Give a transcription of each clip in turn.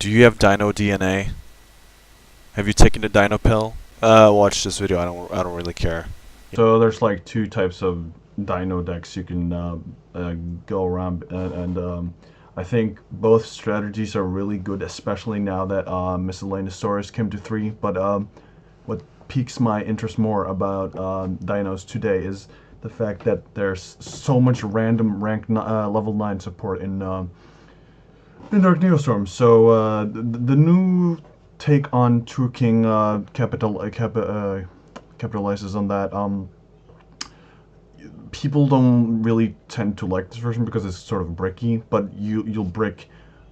Do you have Dino DNA? Have you taken the Dino pill? Watch this video. I don't really care. So there's like two types of dino decks you can go around, and I think both strategies are really good, especially now that Miscellaneousaurus came to 3. But what piques my interest more about dinos today is the fact that there's so much random level 9 support in Dark Neostorm. So the new take on True King capitalizes on that. People don't really tend to like this version because it's sort of bricky, but you'll brick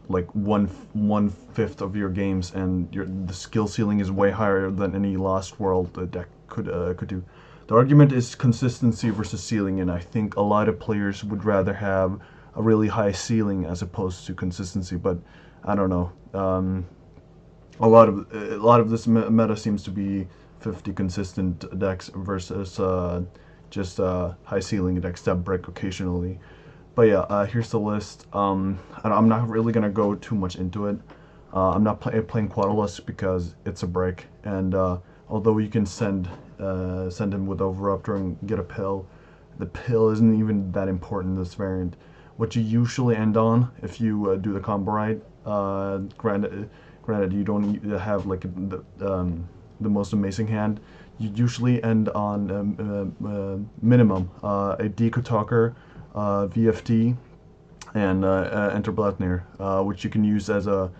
like one fifth of your games, and the skill ceiling is way higher than any Lost World deck could do. The argument is consistency versus ceiling, and I think a lot of players would rather have a really high ceiling as opposed to consistency. But I don't know. A lot of this meta seems to be 50 consistent decks versus just high ceiling decks that break occasionally. But yeah, here's the list. And I'm not really gonna go too much into it. I'm not playing Quaddalus because it's a break, and although you can send him with Overruptor and get a pill, the pill isn't even that important in this variant. What you usually end on, if you do the combo right, granted you don't have like the most amazing hand, you usually end on minimum a Deco Talker, VFD, and Enter Blatnir, which you can use as a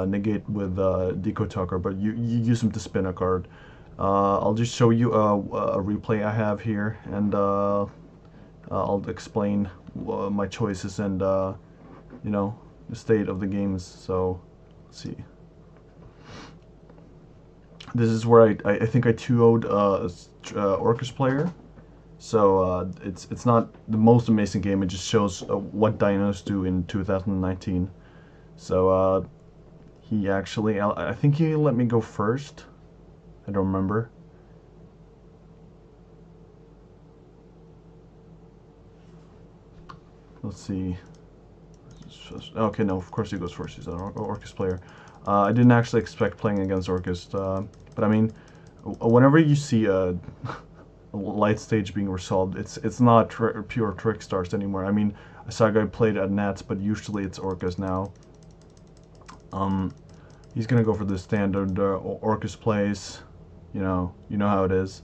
negate with Deco Talker, but you use them to spin a card. I'll just show you a replay I have here, and I'll explain my choices and the state of the games. So let's see. This is where I think I 2-0'd Orcus player. So it's not the most amazing game. It just shows what dinos do in 2019. So he actually, I think he let me go first. I don't remember. Let's see. Okay, no, of course he goes first. He's an Orcus player. I didn't actually expect playing against Orcus, but I mean, whenever you see a light stage being resolved, it's not pure trick stars anymore. I mean, I saw a guy played at Nats, but usually it's Orcus now. He's gonna go for the standard Orcus plays. You know how it is.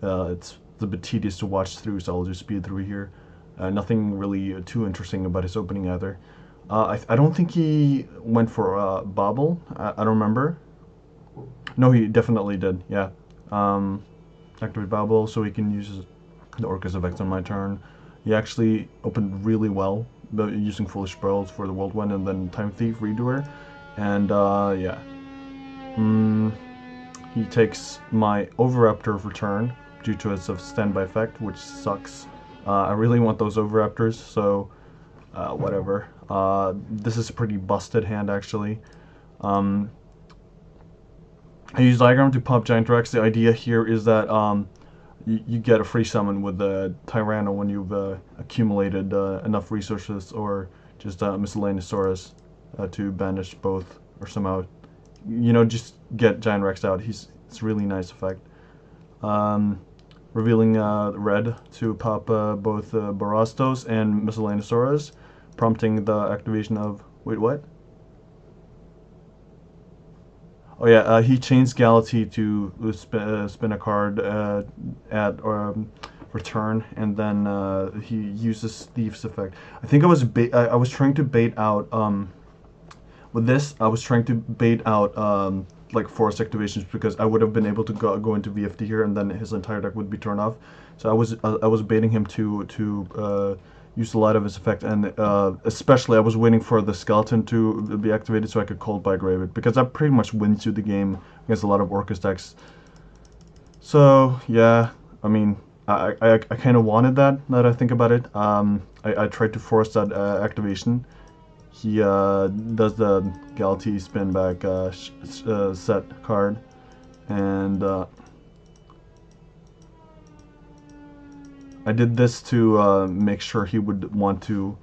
It's a bit tedious to watch through, so I'll just speed through here. Nothing really too interesting about his opening either. I don't think he went for Bobble. I don't remember. No, he definitely did. Yeah. Activate Bobble so he can use the Orcus effects on my turn. He actually opened really well, using Foolish Pearls for the World One and then Time Thief Redoer. And yeah. He takes my Overraptor of return due to its standby effect, which sucks. I really want those Overraptors, so whatever. This is a pretty busted hand, actually. I use Diagram to pop Giant Rex. The idea here is that you get a free summon with the Tyranno when you've accumulated enough resources, or just Miscellaneousaurus to banish both, or somehow, just get Giant Rex out. It's a really nice effect. Revealing red to pop both Barastos and Miscellaneousaurus, prompting the activation of... Wait, what? Oh yeah, he chains Galaxy to spin a card at return, and then he uses Thief's effect. I think I was trying to bait out with this. I was trying to bait out like force activations, because I would have been able to go into VFD here, and then his entire deck would be turned off. So I was baiting him to use a lot of his effect, and especially I was waiting for the skeleton to be activated so I could cold by grave it, because that pretty much wins you the game against a lot of Orcus decks. So yeah, I mean, I kind of wanted that, now that I think about it. I tried to force that activation. He does the Galaxy spin back set card, and I did this to make sure he would want to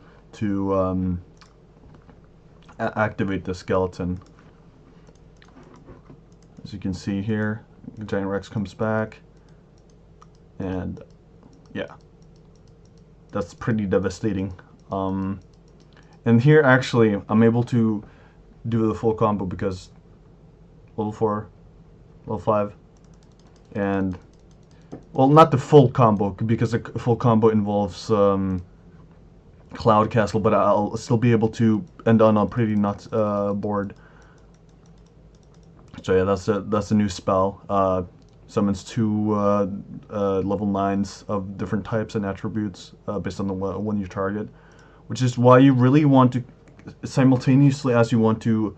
activate the skeleton. As you can see here, Giant Rex comes back, and yeah, that's pretty devastating. Um, and here actually, I'm able to do the full combo because level 4, level 5, and well, not the full combo because a full combo involves Cloud Castle, but I'll still be able to end on a pretty nuts board. So yeah, that's a new spell. Summons two level 9s of different types and attributes based on the one you target, which is why you really want to, simultaneously as you want to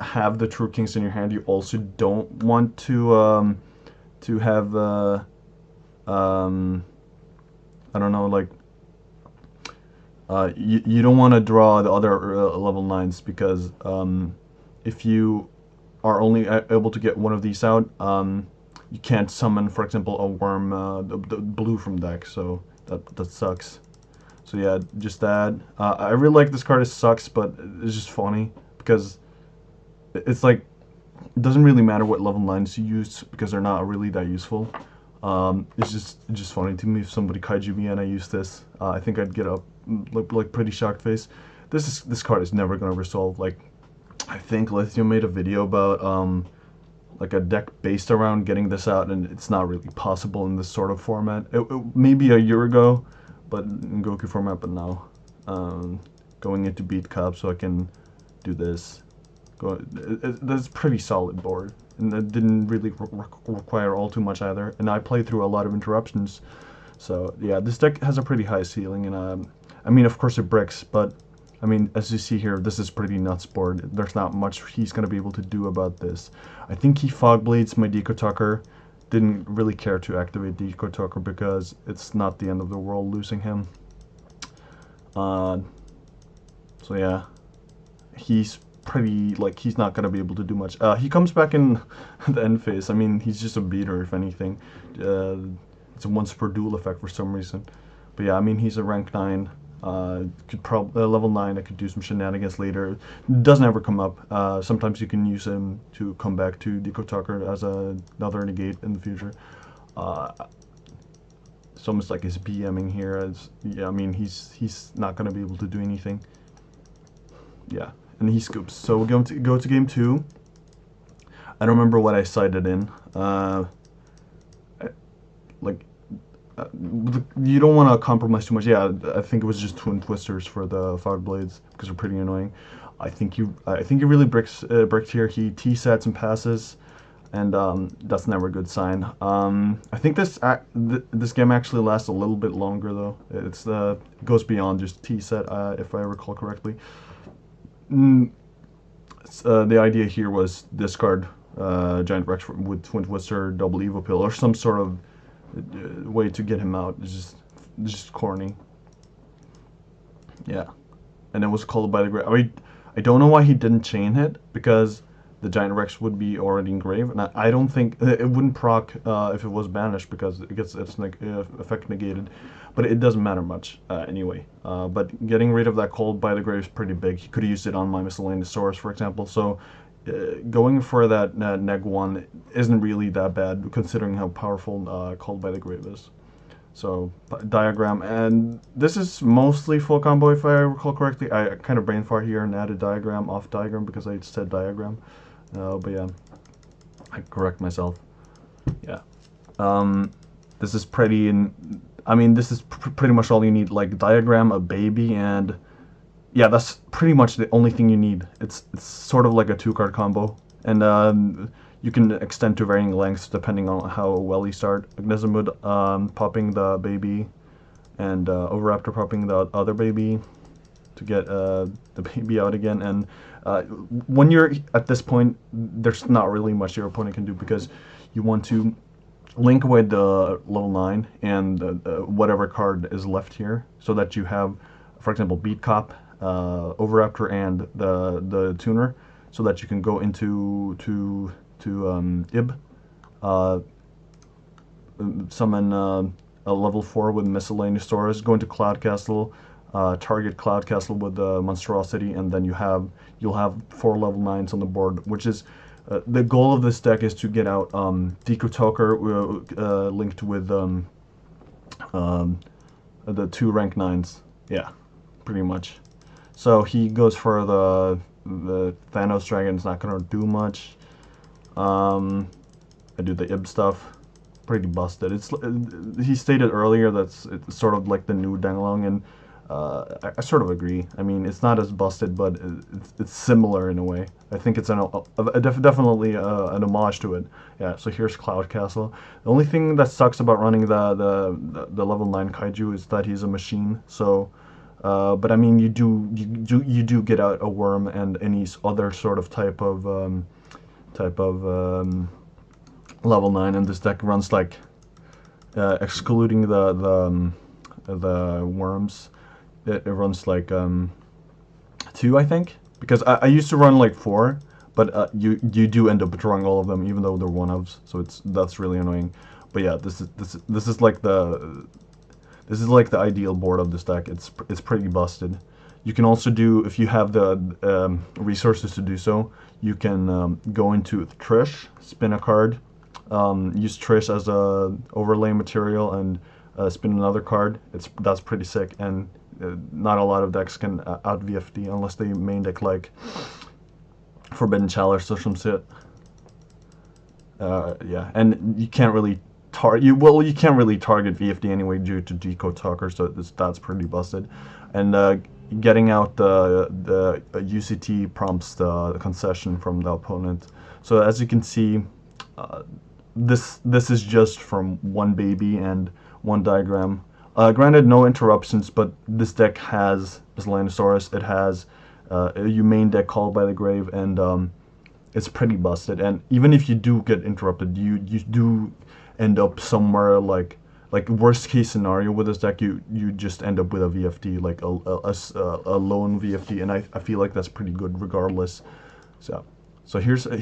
have the True Kings in your hand, you also don't want to have um, I don't know, like you don't want to draw the other level 9s because if you are only able to get one of these out, you can't summon, for example, a worm, the blue from deck, so that sucks. So yeah, just that. I really like this card. It sucks, but it's just funny because it's like it doesn't really matter what level 9s you use because they're not really that useful. It's just funny to me if somebody kaiju me and I use this. I think I'd get up like pretty shocked face. This card is never gonna resolve. Like I think Lithium made a video about like a deck based around getting this out, and it's not really possible in this sort of format. Maybe a year ago, but in Goku format, but now going into Beat Cup so I can do this. That's pretty solid board, and it didn't really require all too much either. And I played through a lot of interruptions, so yeah, this deck has a pretty high ceiling. And I mean, of course it bricks, but I mean, as you see here, this is pretty nuts board. There's not much he's gonna be able to do about this. I think he Fog Blades my Deco Tucker. Didn't really care to activate Deco Tucker because it's not the end of the world losing him. So yeah, he's pretty, like, he's not gonna be able to do much. He comes back in the end phase. I mean, he's just a beater if anything. It's a once per duel effect for some reason. But yeah, I mean, he's a rank 9. Could probably level 9. I could do some shenanigans later. Doesn't ever come up. Sometimes you can use him to come back to Deco Tucker as another negate in the future. It's almost like he's BMing here. As yeah, I mean, he's not gonna be able to do anything. Yeah, and he scoops. So we're going to go to game 2. I don't remember what I sided in. Like, you don't want to compromise too much. Yeah, I think it was just Twin Twisters for the Fog Blades because they're pretty annoying. I think he really bricked here. He T-sets and passes, and that's never a good sign. I think this game actually lasts a little bit longer though. It goes beyond just T-set, if I recall correctly. The idea here was discard Giant Rex with Twin Twister, double Evo Pill, or some sort of way to get him out. It's just corny. Yeah, and it was called by the grave. I don't know why he didn't chain hit because the Giant Rex would be already engraved, and I don't think it wouldn't proc if it was banished because it gets its effect negated. But it doesn't matter much anyway. But getting rid of that cold by the grave is pretty big. He could have used it on my miscellaneous source, for example. So going for that neg 1 isn't really that bad considering how powerful Called by the Grave is. So diagram, and this is mostly full combo if I recall correctly. I kind of brain fart here and added diagram off diagram because I said diagram. But yeah, I correct myself. Yeah, this is pretty, I mean, this is pretty much all you need. Like diagram, a baby, and yeah, that's pretty much the only thing you need. It's sort of like a 2-card combo, and you can extend to varying lengths depending on how well you start. Agnesmud popping the baby, and Overraptor popping the other baby to get the baby out again. And when you're at this point, there's not really much your opponent can do because you want to link away the level 9 and whatever card is left here so that you have, for example, Beat Cop, Overraptor, and the tuner, so that you can go into Ib, summon a level 4 with Miscellaneous Stores, go into Cloud Castle, target Cloud Castle with Monstrosity, and then you'll have 4 level 9s on the board, which is The goal of this deck is to get out Deco Toker linked with um, the two rank nines. Yeah, pretty much. So he goes for the Thanos dragon. It's not gonna do much. Um, I do the Ib stuff. Pretty busted. It's he stated earlier that's it's sort of like the new Danglong, and I sort of agree. I mean, it's not as busted, but it's similar in a way. I think it's definitely an homage to it. Yeah. So here's Cloud Castle. The only thing that sucks about running the level 9 kaiju is that he's a machine. So. But I mean, you do get out a worm and any other sort of type of level 9, and this deck runs like excluding the worms, it runs like 2, I think, because I used to run like 4, but you do end up drawing all of them even though they're one-ofs, so that's really annoying. But yeah, this is like the ideal board of this deck. It's pretty busted. You can also do, if you have the resources to do so, you can go into Trish, spin a card, use Trish as a overlay material, and spin another card. That's pretty sick, and not a lot of decks can out VFD unless they main deck like Forbidden Chalice or some shit. Yeah, and you can't really you can't really target VFD anyway due to Decode Talker, so that's pretty busted. And getting out the UCT prompts the concession from the opponent. So as you can see, this is just from one baby and one diagram. Granted, no interruptions, but this deck has Dinosaurus. It has you main deck Called by the Grave, and it's pretty busted. And even if you do get interrupted, you do end up somewhere like worst case scenario with this deck, you just end up with a VFD, like a lone VFD, and I feel like that's pretty good regardless. So here's a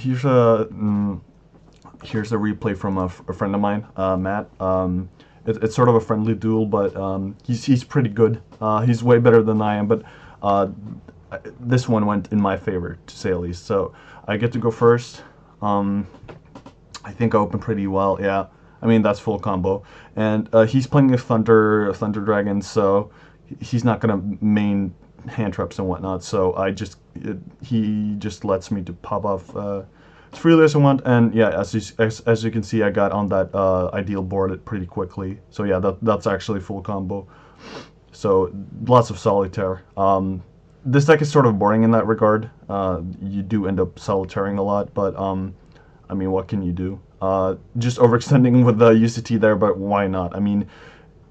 replay from a friend of mine, Matt. It's sort of a friendly duel, but he's pretty good. He's way better than I am, but this one went in my favor, to say the least. So I get to go first. I think I opened pretty well. Yeah, I mean that's full combo, and he's playing a Thunder Dragon, so he's not gonna main hand traps and whatnot. So he just lets me to pop off as freely as I want, and yeah, as you can see, I got on that ideal board it pretty quickly. So yeah, that's actually full combo. So lots of solitaire. This deck is sort of boring in that regard. You do end up solitairing a lot, but I mean, what can you do? Just overextending with the UCT there, but why not? I mean,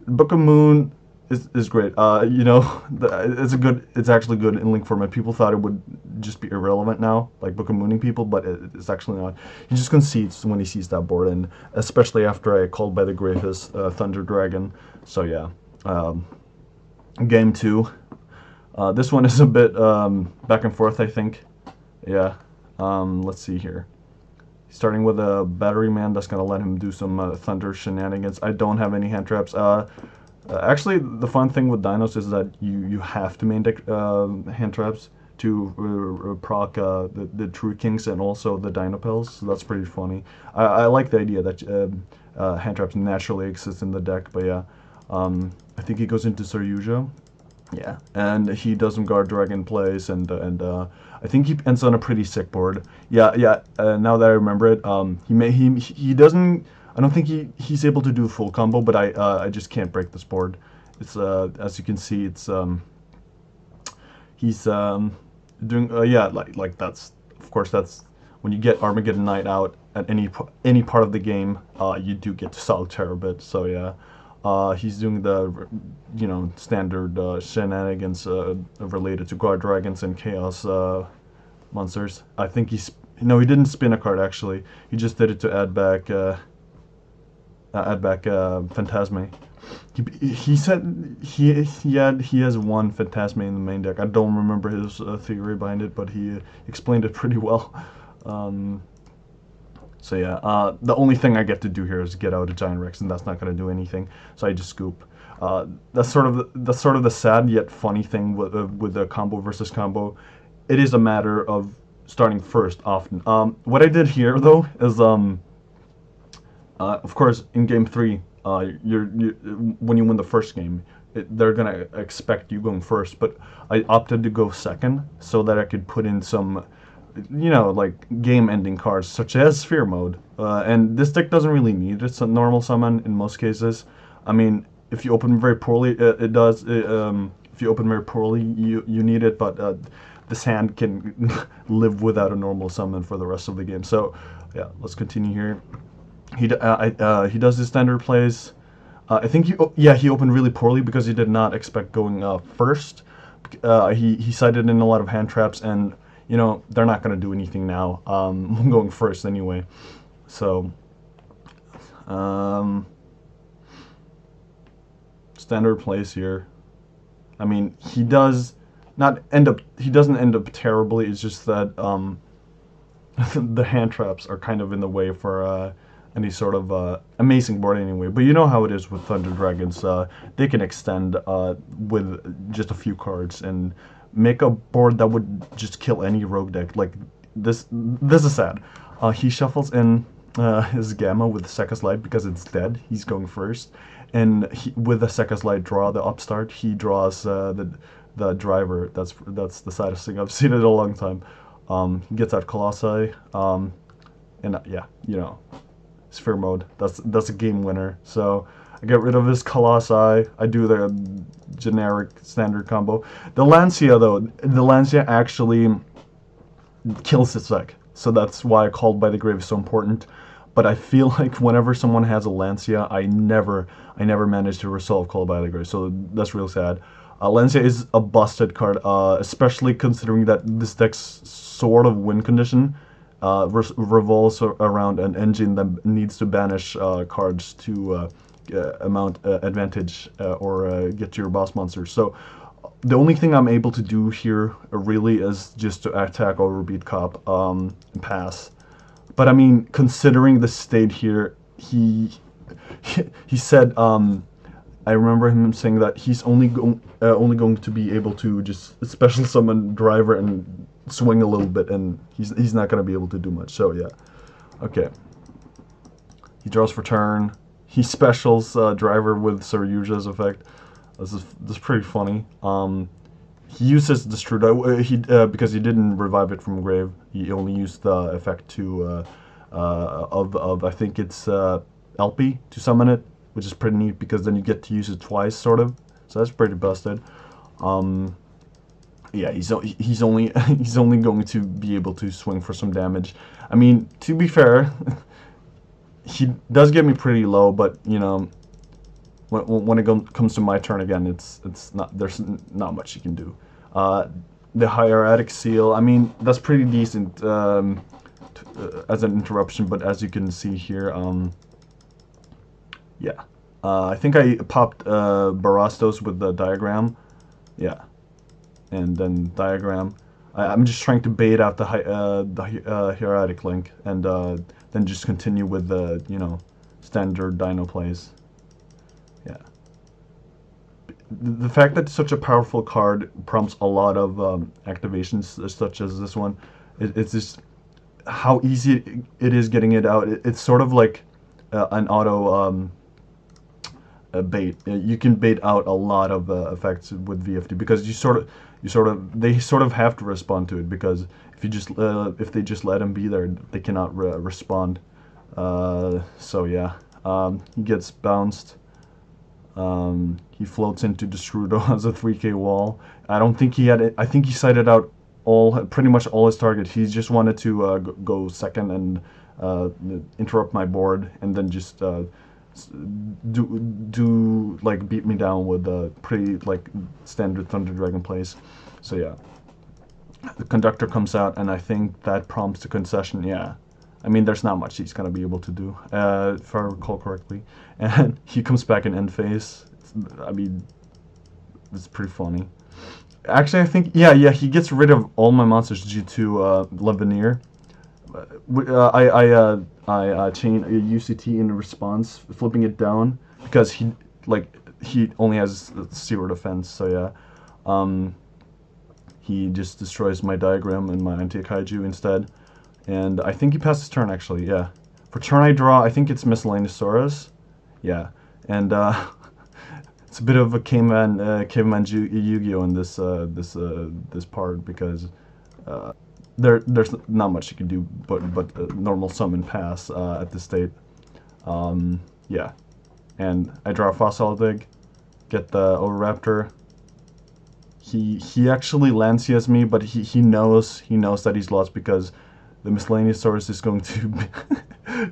Book of Moon is great. It's actually good in link format. People thought it would just be irrelevant now, like Book of Mooning people, but it's actually not. He just concedes when he sees that board, and especially after I Called by the Grave his Thunder Dragon. So yeah, game 2. This one is a bit back and forth, I think. Yeah. Let's see here. Starting with a Battery Man, that's going to let him do some Thunder shenanigans. I don't have any hand traps. Actually, the fun thing with Dinos is that you have to main deck hand traps to proc the True Kings and also the Dinopels, so that's pretty funny. I like the idea that hand traps naturally exist in the deck, but yeah. I think he goes into Saryuja. Yeah, and he doesn't guard Dragon plays, and I think he ends on a pretty sick board. Yeah. Now that I remember it, he doesn't. I don't think he's able to do full combo, but I just can't break this board. It's as you can see, it's he's doing yeah, like that's, of course, that's when you get Armageddon Knight out at any part of the game, you do get to solitaire a bit. So yeah. He's doing the, standard shenanigans related to guard dragons and chaos monsters. I think he didn't spin a card actually. He just did it to add back Phantasme. He said he has one Phantasme in the main deck. I don't remember his theory behind it, but he explained it pretty well. So yeah, the only thing I get to do here is get out a Giant Rex, and that's not going to do anything. So I just scoop. That's sort of the sad yet funny thing with the combo versus combo. It is a matter of starting first often. What I did here though is of course, in game three, you when you win the first game, they're gonna expect you going first. But I opted to go second so that I could put in some, like game-ending cards such as Sphere Mode. And this deck doesn't really need it. It's a normal summon in most cases. I mean, if you open very poorly, it does. If you open very poorly, you need it. But this hand can live without a normal summon for the rest of the game. So, yeah, let's continue here. He does his standard plays. I think he opened really poorly because he did not expect going first. He cited in a lot of hand traps, and they're not going to do anything now. I'm going first anyway. So standard plays here. I mean, he does not end up. He doesn't end up terribly. It's just that the hand traps are kind of in the way for any sort of amazing board anyway. But you know how it is with Thunder Dragons. They can extend with just a few cards and make a board that would just kill any rogue deck. Like this is sad. He shuffles in his Gamma with Sekka's Light because it's dead. He's going first. And with the Sekka's Light draw, the upstart, he draws the driver. That's the saddest thing I've seen in a long time. He gets out Colossi, and yeah, Sphere Mode. That's a game winner. So I get rid of his Colossi. I do the generic standard combo. The Lancia though, the Lancia actually kills its deck. So that's why Called by the Grave is so important. But I feel like whenever someone has a Lancia, I never manage to resolve Called by the Grave. So that's real sad. Lancia is a busted card, especially considering that this deck's sort of win condition revolves around an engine that needs to banish cards to amount advantage or get to your boss monster. So the only thing I'm able to do here really is just to attack Overbeat Cop and pass. But I mean, considering the state here, he said I remember him saying that he's only going to be able to just special summon Driver and swing a little bit, and he's not going to be able to do much. So yeah, okay. He draws for turn. He specials Driver with Saryuja's effect. This is pretty funny. He uses Destrudo because he didn't revive it from grave. He only used the effect to of I think it's LP to summon it, which is pretty neat because then you get to use it twice, sort of. So that's pretty busted. Yeah, he's only he's only going to be able to swing for some damage. I mean, to be fair, he does get me pretty low, but when it comes to my turn again, it's not there's not much you can do. The hieratic seal, I mean, that's pretty decent as an interruption, but as you can see here, yeah. I think I popped Barastos with the diagram. Yeah. And then diagram. I'm just trying to bait out the hieratic link, and then just continue with the, standard Dino plays. Yeah. The fact that such a powerful card prompts a lot of activations, such as this one, it's just how easy it is getting it out. It's sort of like an auto bait. You can bait out a lot of effects with VFD because they sort of have to respond to it, because if they just let them be there, they cannot respond. So yeah, he gets bounced. He floats into Destrudo as a 3k wall. I don't think he had it. I think he sighted out pretty much all his targets. He just wanted to go second and interrupt my board, and then just do like beat me down with pretty like standard Thunder Dragon plays. So yeah, the Conductor comes out, and I think that prompts the concession. Yeah, I mean, there's not much he's gonna be able to do, if I recall correctly. And he comes back in end phase. I mean, it's pretty funny. Actually, I think yeah, he gets rid of all my monsters due to Leveneer. I chain a UCT in response, flipping it down because he only has 0 defense. So yeah, he just destroys my diagram and my anti-kaiju instead. And I think he passes turn actually. Yeah. For turn I draw. I think it's Miscellaneousaurus. Yeah. And it's a bit of a caveman Yu-Gi-Oh in this part because there's not much you can do but normal summon pass at this state. Yeah. And I draw a Fossil Dig, get the Oviraptor. He actually Lancias me, but he knows that he's lost because the Miscellaneousaurus is going to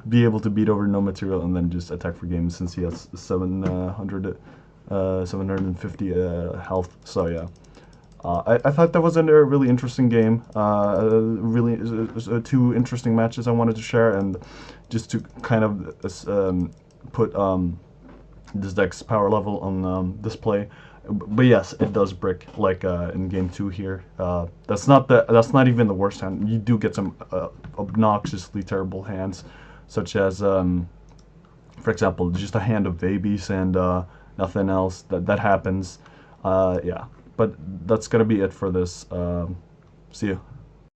be able to beat over no material and then just attack for game since he has 750 health. So yeah, I thought that was a really interesting game. Really, two interesting matches I wanted to share, and just to kind of put this deck's power level on display. But yes, it does brick like in game two here. That's not even the worst hand. You do get some obnoxiously terrible hands, such as for example, just a hand of babies and nothing else. That happens. Yeah, but that's gonna be it for this. See you.